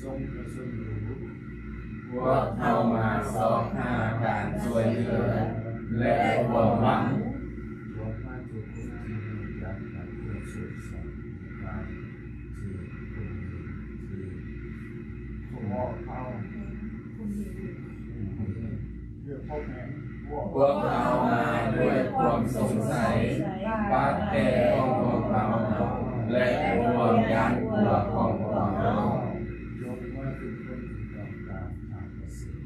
ทรงประสงค์รู้พวกเข้ามาสอบหาการช่วยเหลือและความหวังรวมมาทุกคนที่มีจากการเพื่อสืบสานการที่คนที่ขอเขาเพื่อพ่อแม่พวกเรามาด้วยความสงสัยบาดแผลของพวกเราและความยันกลัวของพวกเรายกว่าทุกคนที่ต้องการทางเกษตร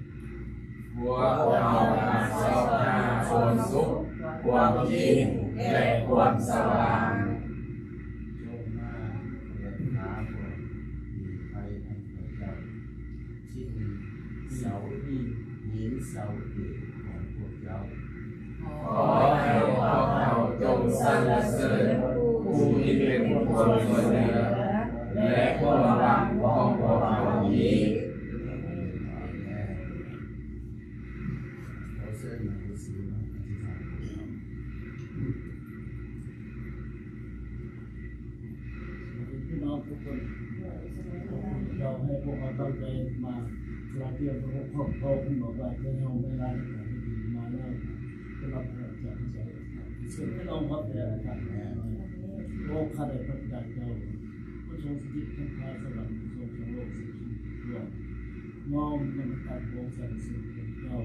พวกเรามาสอบหาความสุขความจริงและความสว่างจงมาเรียนหาความดีไปให้พระเจ้าที่มีเสาดีหินเสาเอกของพวกเจ้าขอให้พวกเราจงสรรเสริญผู้ที่เป็นคนช่วยเหลือและความหวังของพวกเรานี้เราเชิญมาดูสิว่าอธิษฐานของเราพี่น้องทุกคนเราให้พวกเราตั้งใจมาเราเตรียมพระครอบครัวคุณบอกว่าจะเอาเวลาที่ดีมาแล้วก็รับพระเจ้าที่ใจเชื่อพี่น้องครับแต่ครับโลกข้าได้พระเจ้าเจ้าผู้ทรงสิทธิทั้งพาสวรรค์ผู้ทรงทั้งโลกสิทธิร่วมน้อมนำการวงสรรเสริญเจ้า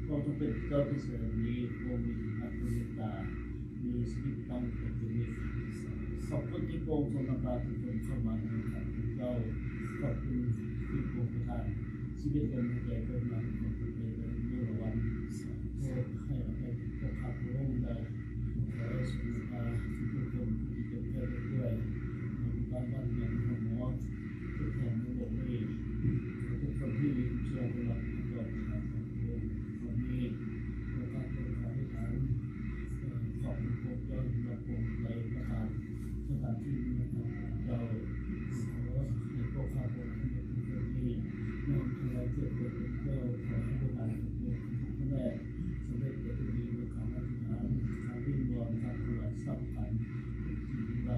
เราต้องเป็นเจ้าที่เสด็จนี้โอมีพระพุทธตามีสิทธิตั้งเป็นมีขอบคุณที่โปร่งทรงนำพาทุกคนเข้ามาในขันเจ้าขอบคุณที่โปร่งประทานชีวิตเป็นใจเป็นมาเป็นคนเป็นเมื่อวันโทษให้ให้พวกข้าพระองค์ได้ขอให้สุขภาพทุกคนที่จะเกิดด้วยบ้านบ้านเมืองของหมอทุกแห่งในโลกนี้ทุกคนที่เชื่อในหลักธรรมของพระองค์วันนี้เราตั้งใจอธิษฐานขอบคุณพระเจ้าและพระองค์ในประทานสถานที่นี้เราขอให้พวกข้าพระองค์ที่เป็นคนที่นำทางเกิดเป็นเจ้าขอให้ประทานทุกคนแรกสำเร็จเป็นดีในการอธิษฐานการวิ่งวนการตรวจสับกันที่เรา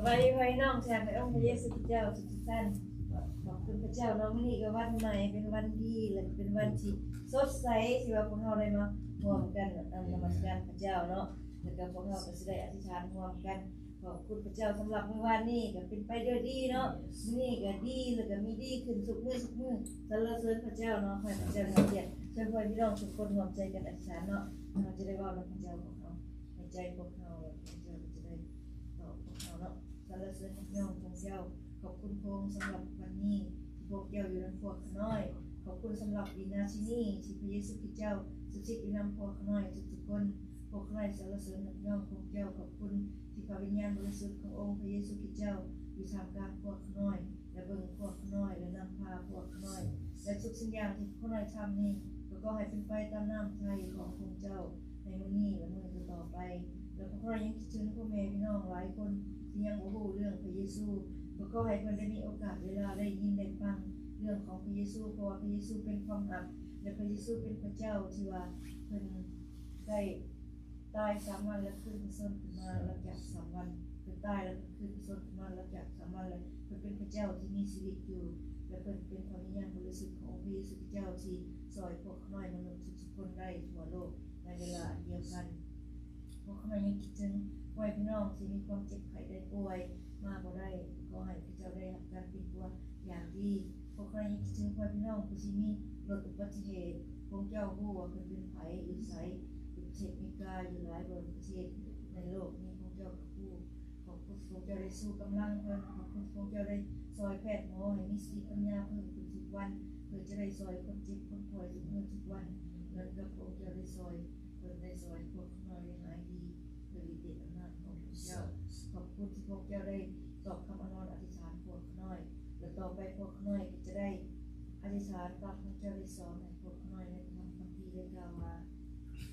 บายดีพี่น้องแชร์พระองค์พระเยซูคริสต์เจ้าทุกท่านขอบคุณพระเจ้าน้องนี่ก็วันใหม่เป็นวันดีและเป็นวันที่สดใสที่ว่าพวกเราได้มาร่วมกันนมัสการพระเจ้าเนาะแล้วก็พวกเราก็จะได้อธิษฐานร่วมกันขอบคุณพระเจ้าสำหรับมื้อวานนี้ก็เป็นไปด้วยดีเนาะมื้อนี้ก็ดีแล้วก็มีดีขึ้นทุกมื้อสรรเสริญพระเจ้าเนาะให้พระเจ้าเกียรติเชิญพี่น้องทุกคนร่วมใจกันอธิษฐานเนาะเราจะได้ว่าพระเจ้าของเราในใจพวกเราพระเจ้าจะได้ตอบพวกเราเนาะสรรเสริญพระเจ้าของเจ้าขอบคุณพระองค์สำหรับวันนี้ที่พวกเจ้าอยู่ในพวกขน้อยขอบคุณสำหรับวินาทีนี้ที่พระเยซูคริสต์เจ้าสถิตอยู่ในพวกขน้อยทุกๆคนพวกขน้อยสรรเสริญพระเจ้าของเจ้าขอบคุณที่พระวิญญาณบริสุทธิ์ขององค์พระเยซูคริสต์เจ้าอยู่ท่ามกลางพวกขน้อยและเบิ่งพวกขน้อยและนำพาพวกขน้อยและทุกสิ่งอย่างที่ขน้อยทำนี่ก็ให้เป็นไปตามน้ำใจของพระเจ้าในมื้อนี้และมื้อต่อไปแล้วพวกเรายังคิดถึงพ่อแม่พี่น้องหลายคนที่ยังบ่รู้เรื่องพระเยซูก็ให้เพิ่นได้มีโอกาสเวลาได้ยินได้ฟังเรื่องของพระเยซูเพราะว่าพระเยซูเป็นความรักและพระเยซูเป็นพระเจ้าที่ว่าเพิ่นได้ตาย3 วันแล้วขึ้นมาหลังจาก3 วันเพิ่นตายแล้วขึ้นมาหลังจาก3 วันแล้วเพิ่นเป็นพระเจ้าที่มีชีวิตอยู่และเพิ่นเป็นพระวิญญาณบริสุทธิ์ของพระเยซูเจ้าที่สอนพวกน้อยมนุษย์ทุกคนได้ทั่วโลกในเวลาเดียวกันพวกน้อยยังคิดถึงพี่น้องที่มีความเจ็บไข้ได้ป่วยมาบ่ได้ก็ให้พระเจ้าได้รับการเป็นตัวอย่างดีพวกเรายังคิดถึงพี่น้องผู้ที่มีรถอุบัติเหตุพวกเจ้ารู้ว่าเพิ่นเป็นไผอยู่ไสอยู่ประเทศอเมริกาอยู่หลายประเทศในโลกนี้พวกเจ้าก็รู้ขอบคุณพวกเจ้าได้สู้กำลังเพิ่นขอบคุณพวกเจ้าได้ซอยแพทย์หมอให้มีสติปัญญาเพิ่มขึ้นทุกวันเพื่อจะได้ซอยคนเจ็บคนป่วยทุกมื้อทุกวันแล้วก็พวกเจ้าได้ซอยเพิ่นได้ซอยพวกเราได้หายดีโดยฤทธิ์อำนาจของพระเจ้าขอบคุณที่พวกเจ้าได้ตอบคำอนอนอธิษฐานพวกน้อยและต่อไปพวกน้อยจะได้อธิษฐานตามพระเจ้าได้สอนให้พวกน้อยในคำคัมภีร์ได้กล่าวว่า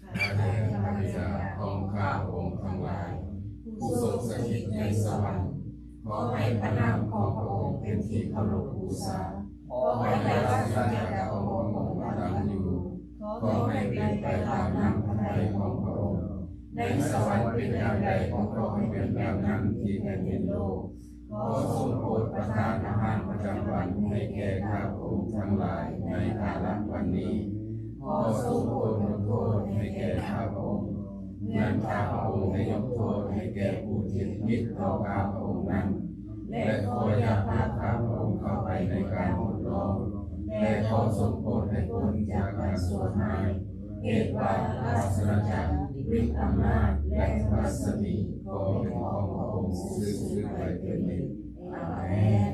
ข้าแต่พระบิดาของข้าพระองค์ทั้งหลายผู้ทรงสถิตในสวรรค์ขอให้พระนามของพระองค์เป็นที่เคารพบูชาขอให้ราชอาณาจักรของพระองค์ตั้งอยู่ขอให้เป็นไปตามน้ำพระทัยของพระองค์ในสวรรค์เป็นอย่างใดของพระองค์เป็นอย่างนั้นที่แผ่นดินโลกขอทรงโปรดประทานอาหารประจำวันให้แก่ข้าพระองค์ทั้งหลายในกาลวันนี้ขอทรงโปรดยกโทษให้แก่ข้าพระองค์เหมือนข้าพระองค์ได้ยกโทษให้แก่ผู้ที่ผิดต่อข้าพระองค์นั้นและขออย่าพาข้าพระองค์เข้าไปในการทดลองแต่ขอทรงโปรดให้พ้นจากการชั่วร้ายเหตุว่าราชอาณาจักรฤทธิ์อำนาจและพระสมีขอเป็นของพระองค์สืบไปเป็นนิจอาเมน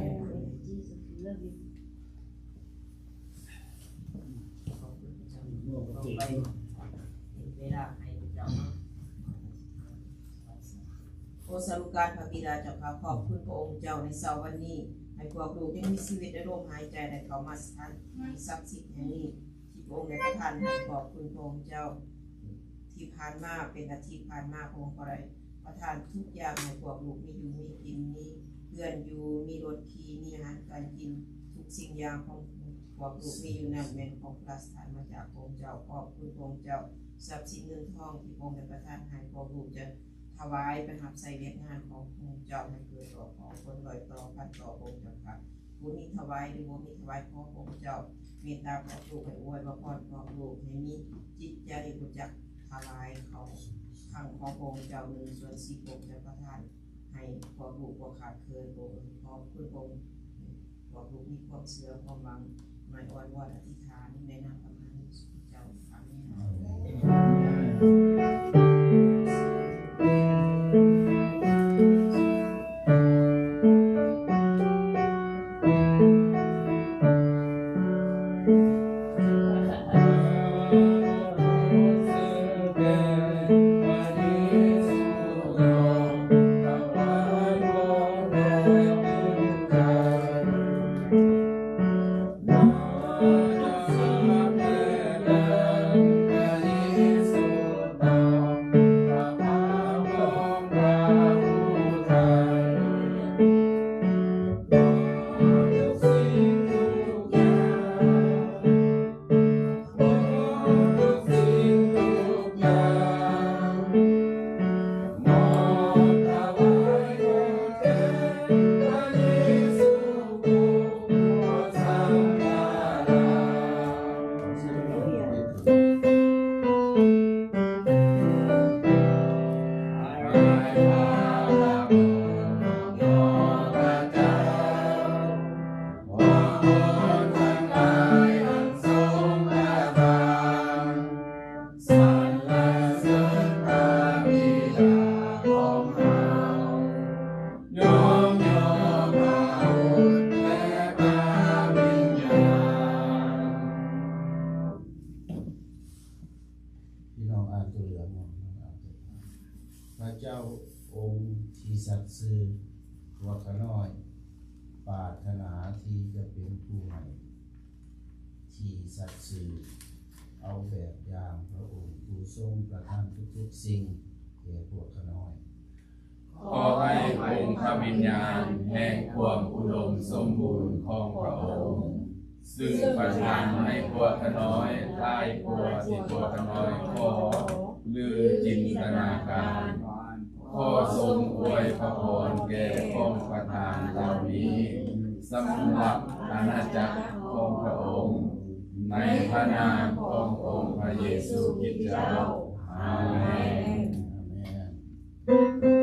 ไปเวลาให้เจ้าโอสรุการพระบิดาเจ้าข้าขอบคุณพระองค์เจ้าในเช้าวันนี้ให้พวกลูกยังมีชีวิตได้ลมหายใจได้เข้ามาสถานที่ศักดิ์สิทธิ์แห่งนี้ที่พระองค์ได้ประทานให้ขอบคุณพระองค์เจ้าที่ผ่านมาเป็นอาทิตย์ผ่านมาพระองค์ก็ได้ประทานทุกอย่างให้พวกลูกมีอยู่มีกินมีเพื่อนอยู่มีรถขี่มีอาหารการกินทุกสิ่งอย่างของพวกลูกมีอยู่นั่นเป็นของพระสถานมาจากพระองค์เจ้าขอบคุณพระองค์เจ้าทรัพย์สินเงินทองที่พระองค์ได้ประทานให้พวกลูกจะถวายไปหับใส่เวียกงานของพระองค์เจ้าให้เกิดต่อของคนลอยต่อพันต่อพระองค์เจ้าค่ะผู้มีถวายหรือผู้มีถวายขอพระองค์เจ้าเมตตาพระลูกให้อวยพรพระลูกให้มีจิตใจรู้จักถวายเขาขังของพระองค์เจ้า1/4พระองค์จะประทานให้พวกลูกบ่ขาดเคินพระองค์ขอบคุณพระองค์พวกลูกมีความเชื่อความหวังหมายอ้อนวอนอธิษฐานในนามพระมหาเจ้าอาเมน พวกเขาน้อยปรารถนาที่จะเป็นผู้ให้ที่สัตย์ซื่อเอาแบบอย่างพระองค์ผู้ทรงประทานทุกๆสิ่งแก่พวกเขาน้อย ขอให้องค์พระวิญญาณแห่งความอุดมสมบูรณ์ของพระองค์ซึ่งประทานให้พวกขน้อยไล่พวกที่พวกขน้อยขอหรือจินตนาการขอทรงอวยพระพรแก่องค์ประธานเหล่านี้สำหรับอาณาจักรของพระองค์ในพระนามขององค์พระเยซูคริสต์เจ้าอาเมน ข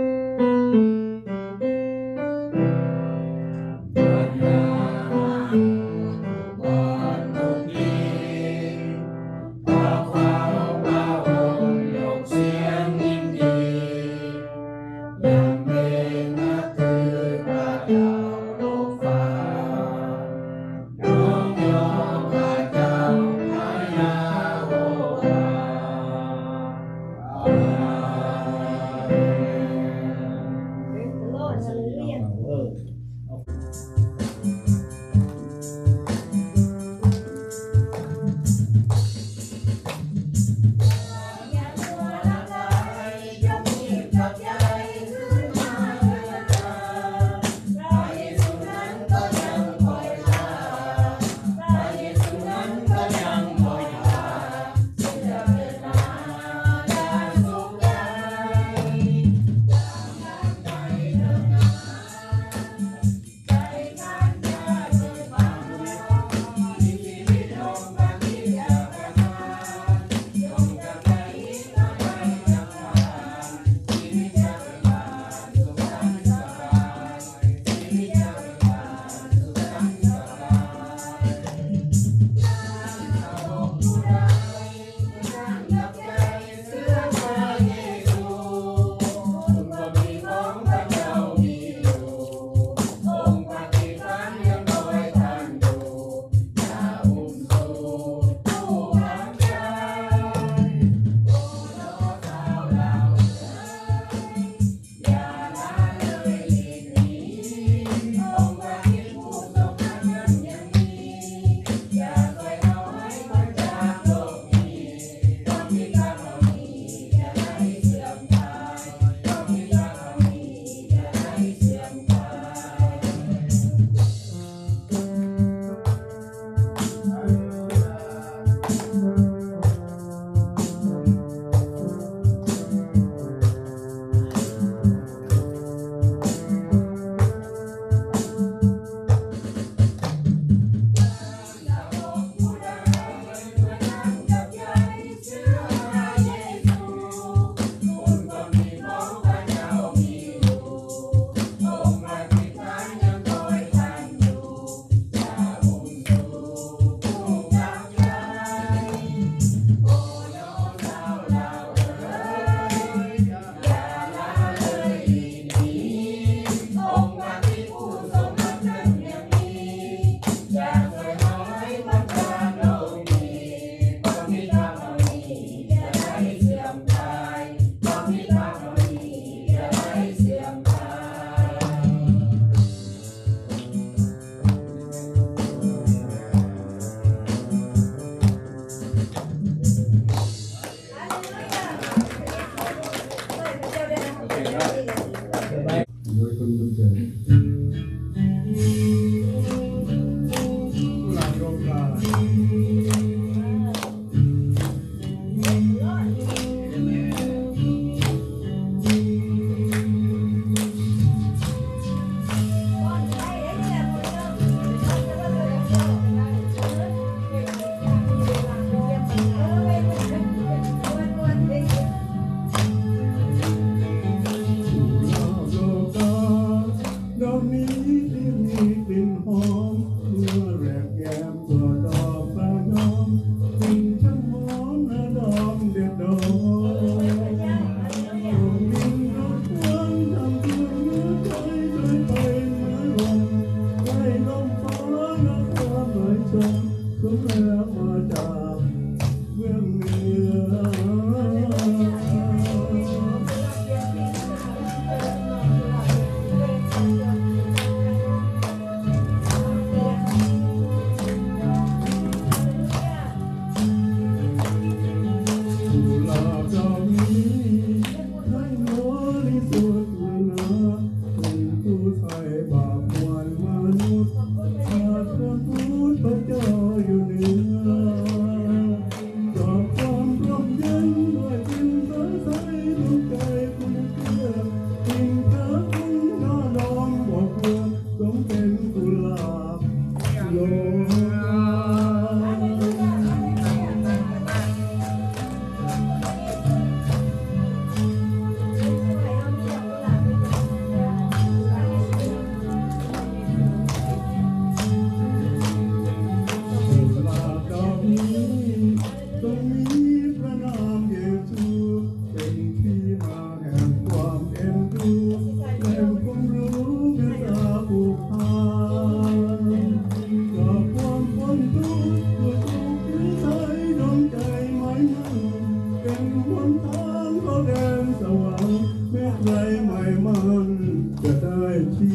ชี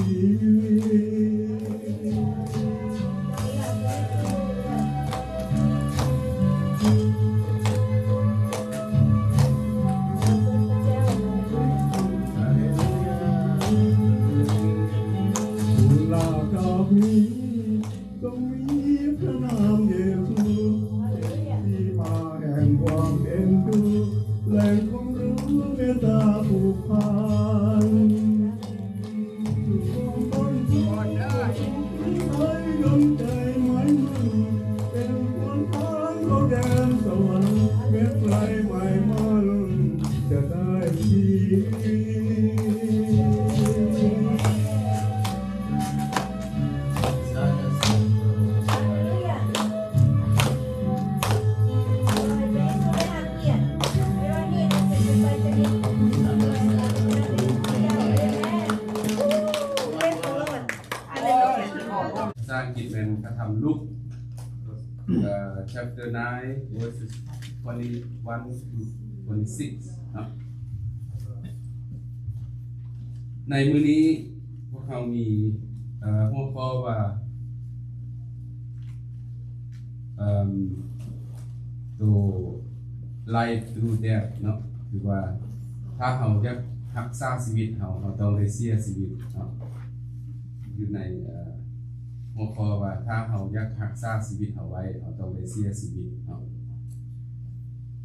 วิตลาดอกนี้ต้องมีพระนามเยซูที่มาแห่งความเอ็นดูแหล่งความรู้เมตตาผูกพันคนทุกคนให้กำใจหมายมั่นเป็นคนทางเขาแดนสวรรค์เม็ดไกลหมายมั่นจะได้ชีวิภาษาอังกฤษเป็นพระธรรมลุก chapter 9 verses 21 to 26เนาะในมื้อนี้พวกเขามีหัวข้อว่าตัว life through death เนาะคือว่าถ้าเราอยากรักษาชีวิตเราต้องได้เสียชีวิตเนาะอยู่ในหัวข้อว่าถ้าเราอยากรักษาชีวิตเราไว้เราต้องได้เสียชีวิตเนาะ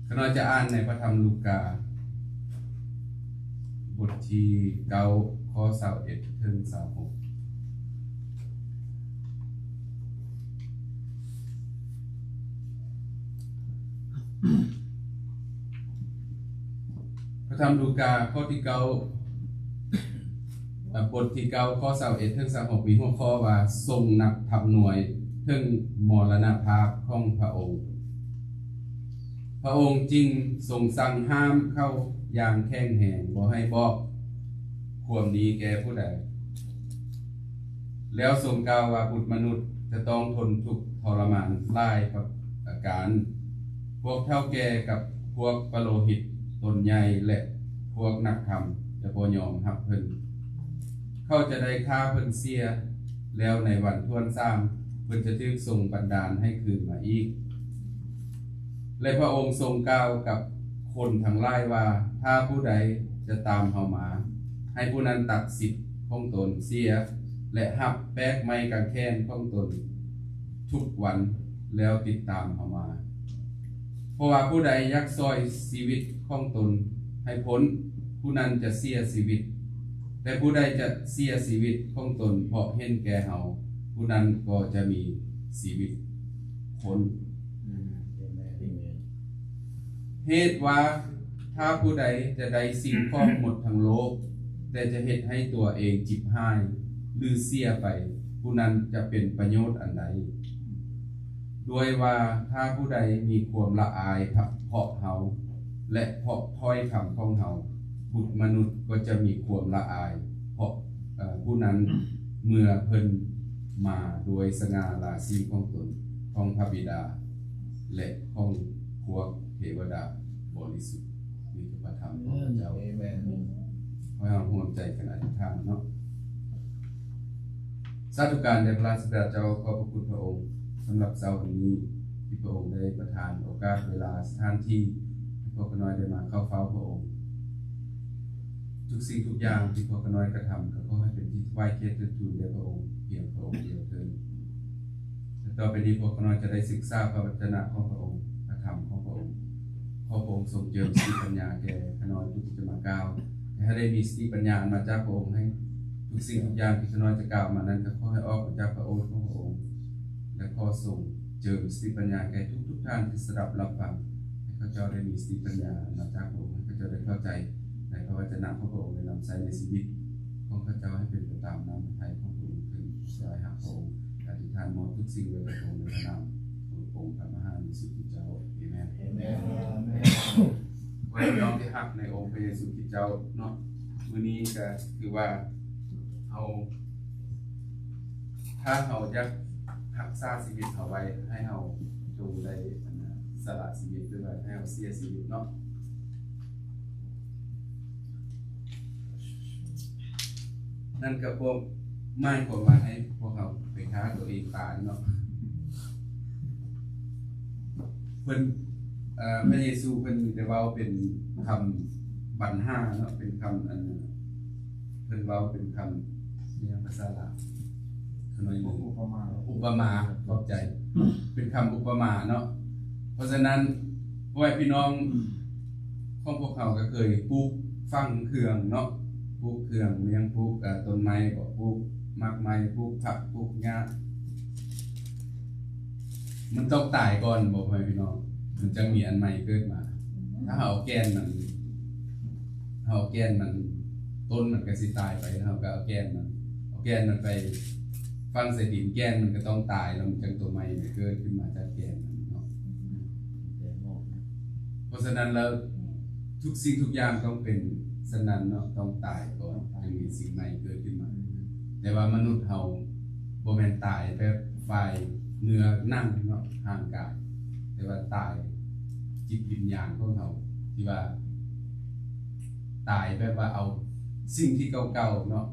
ขณะจะอ่านในพระธรรมลูกาบทที่9ข้อ21ถึง26พระธรรมลูกาข้อที่9บทที่9ข้อ21ถึง26มีหัวข้อว่าทรงนักทัพหน่วยถึงมรณภาพของพระองค์พระองค์จึงทรงสั่งห้ามเข้าอย่างแข็งแรงบ่ให้บอกความดีแก่ผู้ใดแล้วทรงกล่าวว่าบุตรมนุษย์จะต้องทนทุกข์ทรมานหลายประการพวกเฒ่าแก่กับพวกปโลหิตตนใหญ่และพวกนักธรรมจะบ่ยอมรับเพิ่นเขาจะได้ฆ่าเพิ่นเสียแล้วในวันทวนซ้ำเพิ่นจะถูกส่งบันดาลให้คืนมาอีกและพระองค์ทรงกล่าวกับคนทั้งหลายว่าถ้าผู้ใดจะตามเขามาให้ผู้นั้นตัดสิทธิ์ของตนเสียและหับแป๊กไม้กางแขนของตนทุกวันแล้วติดตามเขามาเพราะว่าผู้ใดยักซอยชีวิตของตนให้พ้นผู้นั้นจะเสียชีวิตแต่ผู้ใดจะเสียชีวิตของตนเพราะเห็นแก่เฮาผู้นั้นก็จะมีชีวิตพ้นเหตุว่าถ้าผู้ใดจะได้สิ่งของหมดทั้งโลกแต่จะเฮ็ดให้ตัวเองจิบหายหรือเสียไปผู้นั้นจะเป็นประโยชน์อันใดด้วยว่าถ้าผู้ใดมีความละอายเพราะเฮาและเพราะถ้อยคำของเฮาบุตรมนุษย์ก็จะมีความละอายเพราะผู้นั้นเมื่อเพิ่นมาโดยสง่าราศีของตนของพระบิดาและของพวกเทวดาบริสุทธิ์นี่คือพระธรรมของพระเจ้าขอให้เราร่วมใจกันอธิษฐานเนาะสาธุการแด่พระสัมมาสัมพุทธเจ้าขอบพระคุณพระองค์สำหรับเช้าวันนี้ที่พระองค์ได้ประทานโอกาสเวลาสถานที่ให้พวกน้อยได้มาเข้าเฝ้าพระองค์ทุกสิ่งทุกอย่างที่พวกน้อยกระทำก็ขอให้เป็นที่ไหว้เกียรติทูลแด่พระองค์เพียงพระองค์เดียวเถิดต่อไปนี้พวกน้อยจะได้ศึกษาพระวจนะของพระองค์พระธรรมของพระองค์ขอพระองค์ทรงเจิมสติปัญญาแก่ขน้อยทุกที่จะมากล่าวให้ได้มีสติปัญญามาจากพระองค์ให้ทุกสิ่งทุกอย่างที่ขน้อยจะกล่าวมานั้นก็ขอให้ออกมาจากพระโอษฐ์ของพระองค์และขอทรงเจิมสติปัญญาแก่ทุกท่านที่สดับรับฟังให้ข้าเจ้าได้มีสติปัญญามาจากพระองค์ให้ข้าเจ้าได้เข้าใจในพระวจนะของพระองค์ในนำใช้ในชีวิตของข้าเจ้าให้เป็นไปตามน้ำพระทัยของพระองค์ถึงสายหักพระองค์อธิษฐานมอบทุกสิ่งไว้กับพระองค์ในพระนามของพระองค์พระมหาวิสุทธิเจ้าอาเมนไว้ยอมที่หักในองค์พระเยซูคริสต์เจ้าเนาะมื้อนี้ก็คือว่าเอาถ้าเราอยากรักษาชีวิตเอาไว้ให้เราจงได้สละชีวิตหรือว่าให้เราเสียชีวิตเนาะ นั่นก็พวกไม่ความว่าให้พวกเขาไปค้าตัวเองตายเนาะเพิ่นพระเยซูเพิ่นได้เว้าเป็นคำบรรหาเนาะเป็นคำอันเพิ่นเว้าเป็นคำเนี่ยภาษาลาวขน้อยหนึ่งอุปมาขอบใจเป็นคำอุปมาเนาะเพราะฉะนั้นพ่อแม่พี่น้องของพวกเขาก็เคยปลูกฟังเครื่องเนาะปลูกเครื่องเลี้ยงปลูกต้นไม้ก็ปลูกมากมายปลูกผักปลูกหญ้ามันต้องตายก่อนบอกพ่อแม่พี่น้องมันจะมีอันใหม่เกิดมาถ้าเอาแกนมันต้นมันก็สิตายไปแล้วก็เอาแกนมันไปฟังใส่ดินแกนมันก็ต้องตายแล้วมันจังตัวใหม่เกิดขึ้นมาจากแกนมันเนาะเพราะฉะนั้นแล้วทุกสิ่งทุกอย่างต้องเป็นสนั้นเนาะต้องตายก่อนจึงมีสิ่งใหม่เกิดขึ้นมาแต่ว่ามนุษย์เฮาบ่แม่นตายแบบฝ่ายเนื้อนั่งเนาะห่างกายแต่ว่าตายจิตวิญญาณของเฮาที่ว่าตายแบบว่าเอาสิ่งที่เก่าๆเนาะ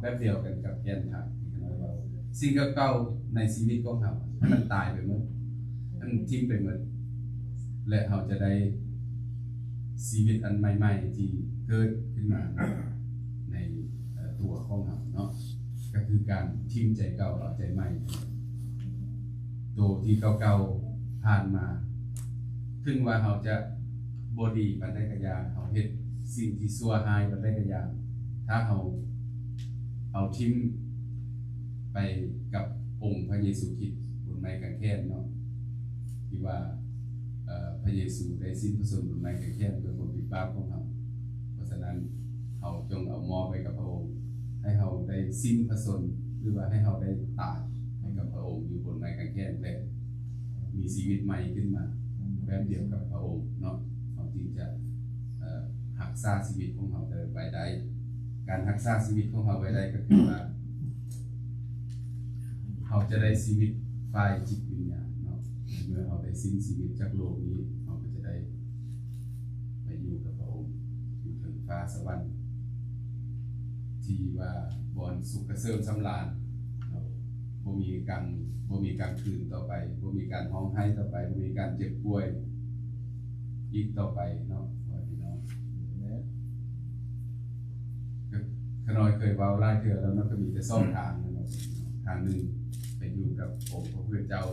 แบบเดียวกันกับแกนขาดที่น้อยว่าสิ่งเก่าๆในชีวิตของเฮาให้มันตายไปหมดมันทิ้งไปหมดและเฮาจะได้ชีวิตอันใหม่ๆที่เกิดขึ้นมาในตัวของเราเนาะก็คือการทิ้งใจเก่าเอาใจใหม่ตัวที่เก่าๆผ่านมาถึงว่าเราจะบ่ดีปานใดก็อย่างเราเฮ็ดสิ่งที่ชั่วร้ายปานใดก็อย่างถ้าเราเอาทิ้งไปกับองค์พระเยซูคริสต์บนไม้กางเขนเนาะที่ว่าพระเยซูได้สิ้นพระชนม์บนไม้กางเขนเพื่อความผิดบาปของเราเพราะฉะนั้นเราจงเอามอบไปกับพระองค์ให้เราได้สิ้นพระชนม์หรือว่าให้เราได้ตายให้กับพระองค์อยู่บนไม้กางเขนและมีชีวิตใหม่ขึ้นมาแบบเดียวกับพระองค์เนาะเราจึงจะรักษาชีวิตของเราไว้ได้การรักษาชีวิตของเราไว้ได้ก็คือว่าเราจะได้ชีวิตฝ่ายจิตวิญญาณเนาะเมื่อเราได้สิ้นชีวิตจากโลกนี้เราก็จะได้ไปอยู่กับพระองค์อยู่ถึงฟ้าสวรรค์ที่ว่าบอนสุขเกษมสำราญบ่มีการคืนต่อไปบ่มีการร้องไห้ต่อไปบ่มีการเจ็บป่วยอีกต่อไปเนาะพี่น้องขน้อยเคยเว้าหลายเทื่อแล้วมันก็มีแต่2ทางเนาะทางหนึ่งไปอยู่กับองค์พระผู้เป็นเจ้า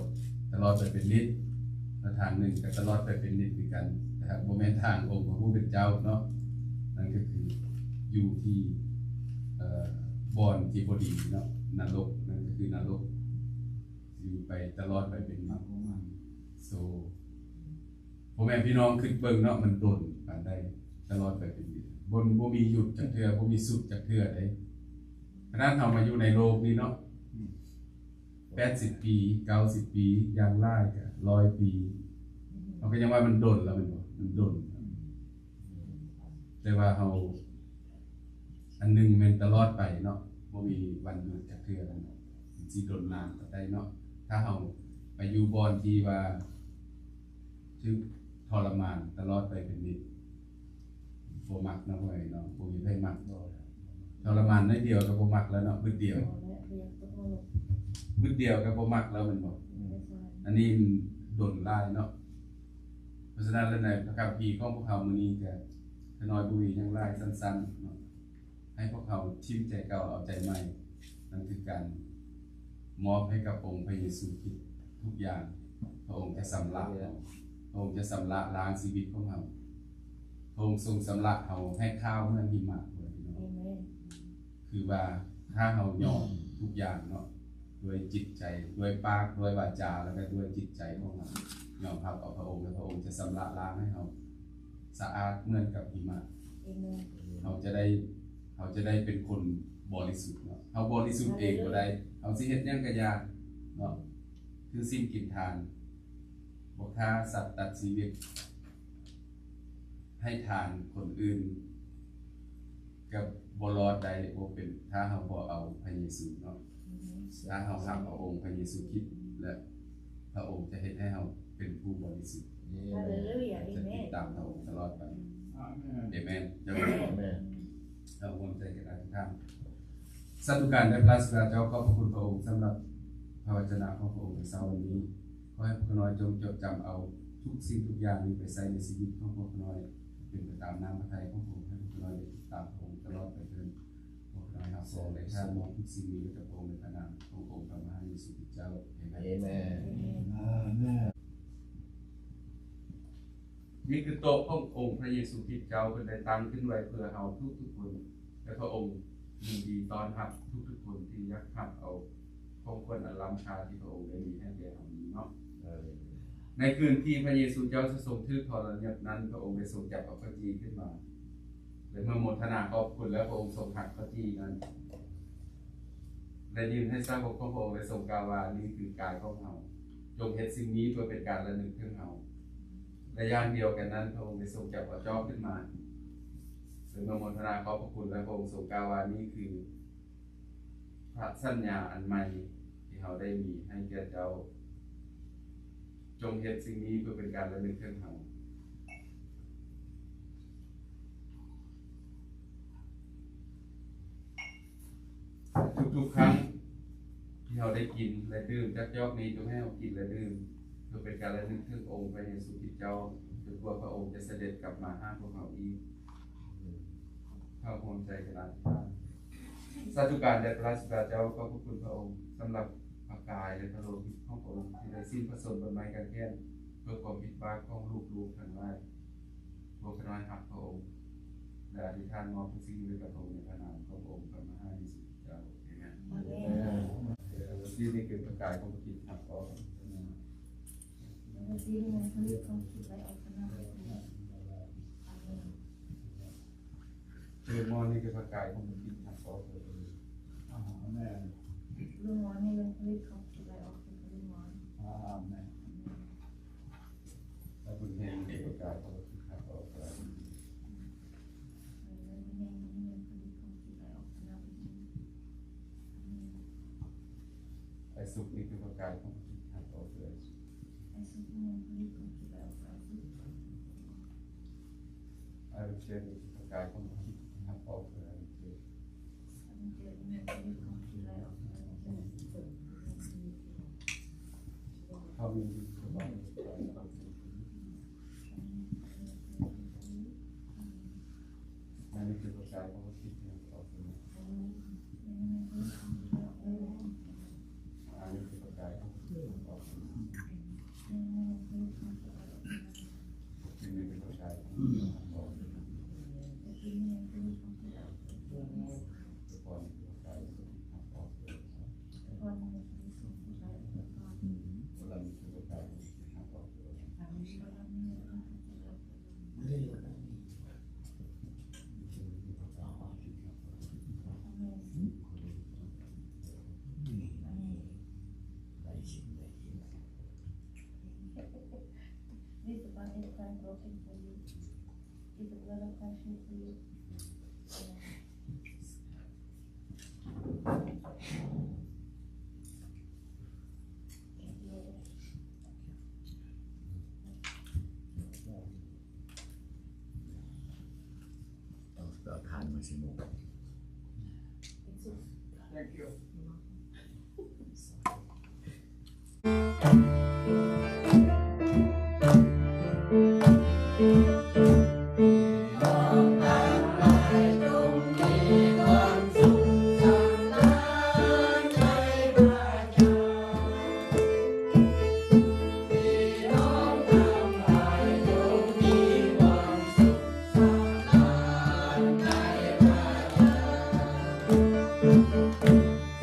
ตลอดไปเป็นนิจและทางหนึ่งก็ตลอดไปเป็นนิจคือกันนะครับบ่แม่นทางองค์พระผู้เป็นเจ้าเนาะนั่นก็คืออยู่ที่บ่อนที่บ่ดีเนาะนรกนั่นก็คือนรกอยู่ไปตลอดไปเป็นนิจโซพ่อแม่พี่น้องคิดเบิ่งเนาะมันโดนปานใดตลอดไปเป็นนิจบ่มีหยุดจักเทื่อบ่มีสุดจักเทื่อใดขนาดเฮามาอยู่ในโลกนี้เนาะ80 ปี90 ปีอย่างหลายก็100 ปีเราก็ยังว่ามันดนแล้วมันดนแต่ว่าเฮาอันนึงแม่นตลอดไปเนาะบ่มีวันหยุดจักเทื่อแล้วเนาะสิดนนานก็ได้เนาะถ้าเฮาไปอยู่บ่อนที่ว่าถึงทรมานตลอดไปเป็นนิจบ่มักเนาะเว้ยเนาะบ่มีไผมักทรมานน้อยเดียวก็บ่มักแล้วเนาะมื้อเดียวก็บ่มักแล้วมันบอกอันนี้มันดนหลายเนาะเพราะฉะนั้นแล้วในพระคัมภีร์ของพวกเขามื้อนี้ก็น้อยบ่มีหยังหลายสั้นๆเนาะให้พวกเขาทิ้งใจเก่าเอาใจใหม่นั่นคือการมอบให้กับองค์พระเยซูคริสต์ทุกอย่างพระองค์จะสำระพระองค์จะสำระล้างชีวิตของเราพระองค์ทรงสำระเราให้ข้าวเหมือนหิมะเลยเนาะคือว่าถ้าเรายอมทุกอย่างเนาะด้วยจิตใจด้วยปากด้วยวาจาแล้วก็ด้วยจิตใจของเรายอมรับต่อพระองค์และพระองค์จะสำระล้างให้เราสะอาดเหมือนกับหิมะเราจะได้เป็นคนบริสุทธิ์เนาะเราบริสุทธิ์เองบ่ได้เอาสิเฮ็ดหยังก็ยากเนาะคือสิ่งกินทานบ่ฆ่าสัตว์ตัดชีวิตให้ทานคนอื่นกับบ่รอดได้บ่เป็นถ้าเราบ่เอาพระเยซูเนาะถ้าเรารักพระองค์พระเยซูคริสต์และพระองค์จะเฮ็ดให้เราเป็นผู้บริสุทธิ์ฮาเลลูยาอาเมนจะติดตามพระองค์ตลอดไปอาเมนเจ้าอาเมนเราร่วมใจกันอธิษฐาน สาธุการได้พระสุดาเจ้าขอบพระคุณพระองค์สำหรับพระวจนะของพระองค์ในเช้าวันนี้ขอให้พวกน้อยจงจดจำเอาทุกสิ่งทุกอย่างนี้ไปใส่ในชีวิตของพวกน้อยเป็นไปตามน้ำพระทัยของพระองค์ให้พวกน้อยได้ติดตามพระองค์ตลอดไปเถิดพวกน้อยรับส่งในท่านมองทุกสิ่งนี้ด้วยกับพระองค์ในพระนามของพระองค์พระมหาเยซูคริสต์เจ้าเอเมนนี่คือโต๊ะขององค์พระเยซูคริสต์เจ้าเป็นได้ตั้งขึ้นไว้เพื่อเอาทุกคนและพระองค์ยินดีต้อนรับทุกคนที่อยากรับเอาของคนอันล้ำค่าที่พระองค์ได้มีให้แก่เรานี้เนาะในคืนที่พระเยซูเจ้าทรงถือทรยศนั้นพระองค์ได้ทรงจับเอาพระจีขึ้นมาและเมื่อโมทนาขอบคุณแล้วพระองค์ทรงหักพระจีนั้นได้ยืนให้ทราบของพระองค์ได้ทรงกล่าวว่านี่คือกายของเราจงเฮ็ดสิ่งนี้เพื่อเป็นการระลึกถึงเราและอย่างเดียวกันนั้นพระองค์ได้ทรงจับเอาจอบขึ้นมาและเมื่อโมทนาขอบพระคุณและพระองค์ทรงกล่าวว่านี่คือพระสัญญาอันใหม่ที่เราได้มีให้แก่เจ้าจงเฮ็ดสิ่งนี้เพื่อเป็นการระลึกถึงเราทุกๆครั้งที่เราได้กินและดื่มจากยอกนี้จงให้เรากินและดื่มเพื่อเป็นการระลึกถึงองค์พระเยซูคริสต์เจ้าจนกว่าพระองค์จะเสด็จกลับมาหาพวกเราอีกข้าพงใจกระดาษสาธุการแด่พระสุดาเจ้าขอบคุณพระองค์สำหรับพระกายและพระโลหิตของพระองค์ที่ได้สิ้นพระชนม์บนไม้กางเขนเพื่อความผิดบาปของลูกๆทั้งหลายพวกน้อยหักพระองค์และอธิษฐานมอบทุกสิ่งด้วยกับพระองค์ในพระนามของพระองค์พระมหาเยซูคริสต์เจ้าเอเมนนี่คือประกายของพระคริสต์ครับก็คือมอนี่คือประกายของพระคริสต์ครับก็แม่ลุงหมอนี่เป็นผลิตของสุดท้ายออกเป็นลุงหมอแม่แล้วคุณเห็นคือประกายของพระคริสต์ครับก็ไอ้สุขนี่คือประกายของพระคริสต์ครับก็ไอ้สุขนี่ผลิตของสุดท้ายออกไอ้เชื่อนี่คือประกายของพระคริสต์ครับก็เขามีสมบัตินั่นคือประกายของพระคริสต์ครับอันนี้คือประกายของพระคริสต์ครับนี่คือประกายของพระคริสต์ครับThis is about any time broken for you. Is the blood of passion for you. เราทานมาสิโม Thank you. เ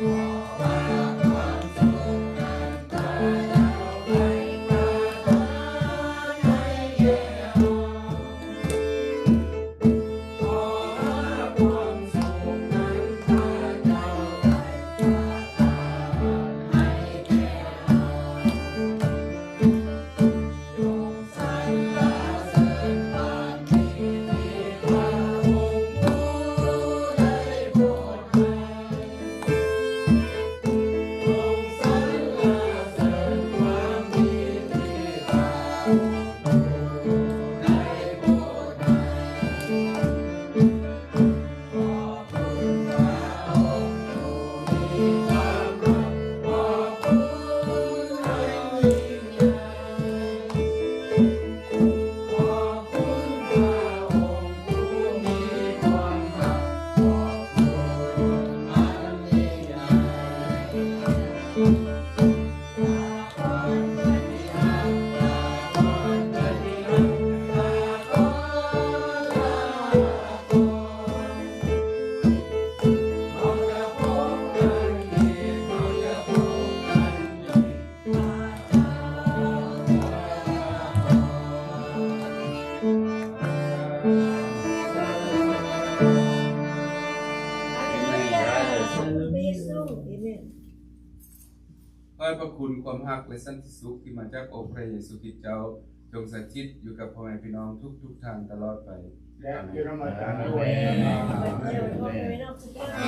ขอพระคุณความรักและสันติสุขที่มาจากองค์พระเยซูคริสต์เจ้าจงสถิตอยู่กับพ่อแม่พี่น้องทุกท่านตลอดไป และจุลมาจารย์ Amen.